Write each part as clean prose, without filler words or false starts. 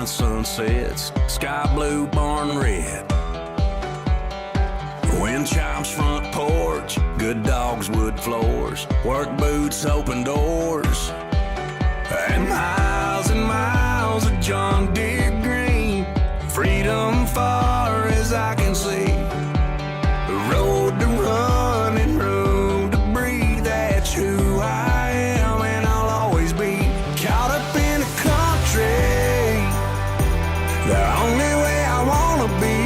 neon sunsets, sky blue, barn red. Wind chimes, front porch, good dogs, wood floors, work boots, open doors, and miles of John Deere green. Freedom far as I can see. The road to run and room to breathe. That's who I am and I'll always be. Caught up in a country, the only way I wanna be.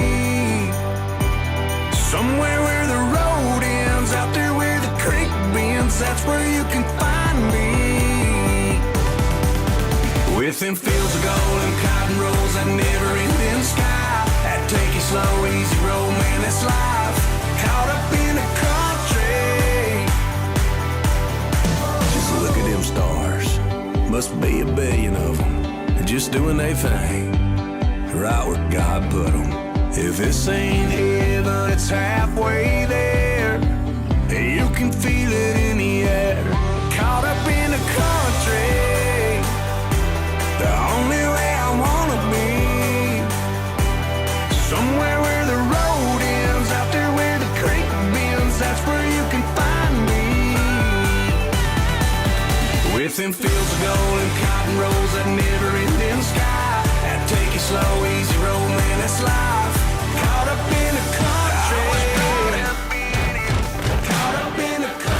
Somewhere where the road ends, out there where the creek bends. That's where you can find me. Within fields of gold and cotton rolls, that never-ending sky. That take it slow, easy road, man, that's life. Caught up in the country. Just look at them stars. Must be a billion of them, just doing their thing, right where God put them. If this ain't heaven, it's halfway there. You can feel it in the air. Caught up in the country, the only way I wanna be. Somewhere where the road ends, out there where the creek bends. That's where you can find me. Within fields of gold and cotton rolls, that never-ending sky. That take it slow, easy road, man, that's life. Caught up in the country. Caught up in the country.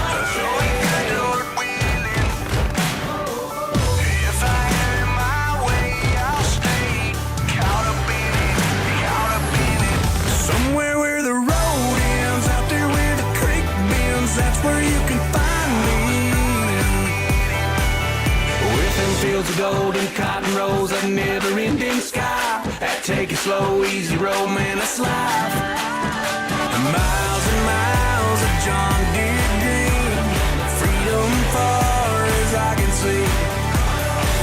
Somewhere where the road ends, out there where the creek bends. That's where you can find me. Within fields of gold and cotton rolls, that never-ending sky. That take it slow, easy road, man, that's life. And miles of John Deere green. Freedom far as I can see.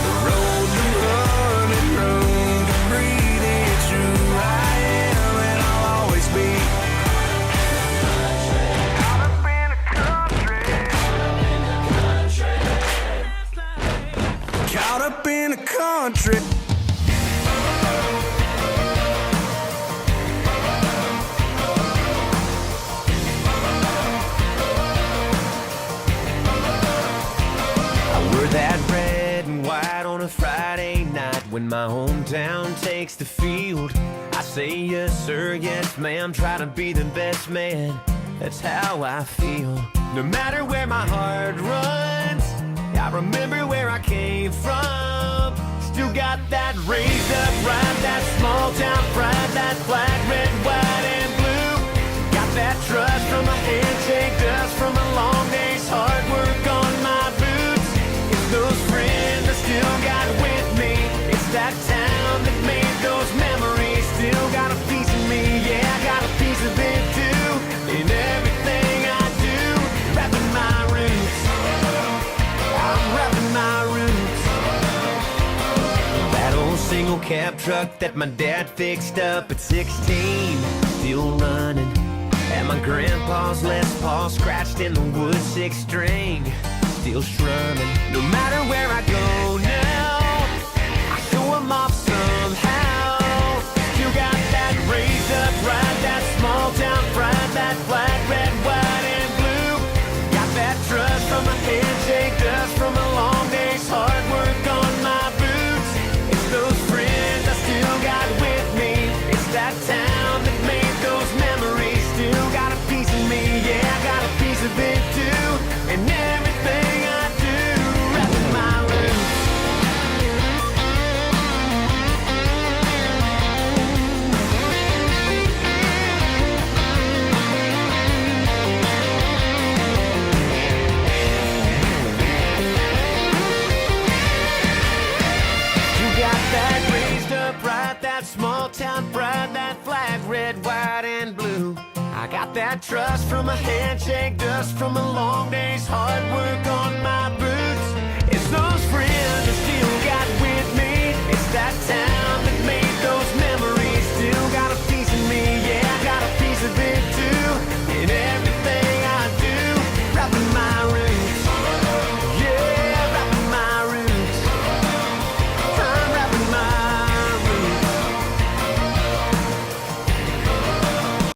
The road to run and room to breathe. It's who I am and I'll always be. Caught up in a country. Caught up in a country. That red and white on a Friday night when my hometown takes the field. I say yes sir, yes ma'am, try to be the best man. That's how I feel. No matter where my heart runs, I remember where I came from. Still got that raised up pride, that small town pride, that black, red, white and blue. Got that trust from a handshake, dust from a long day's hard work on my boots. Those friends I still got with me. It's that town that made those memories. Still got a piece of me, yeah, I got a piece of it too. In everything I do, rapping my roots. I'm rapping my roots. That old single cab truck that my dad fixed up at 16, still running. And my grandpa's Les Paul scratched in the wood 6-string, still strumming. No matter where I go now, I show 'em off somehow. Still got that raised up pride, that small town pride, that black, red, white and blue. Got that trust from a handshake, dust from a long day's hard work on my boots. It's those friends I still got with me. It's that town that made those memories. Still got a piece of me, yeah, I got a piece of it too. And everything I do, rapping my roots. You got that raised up pride, that small town pride, that flag, red, white and blue. I got that trust from a handshake, dust from a long day's hard work on my boots. It's those friends I still got with me. It's that time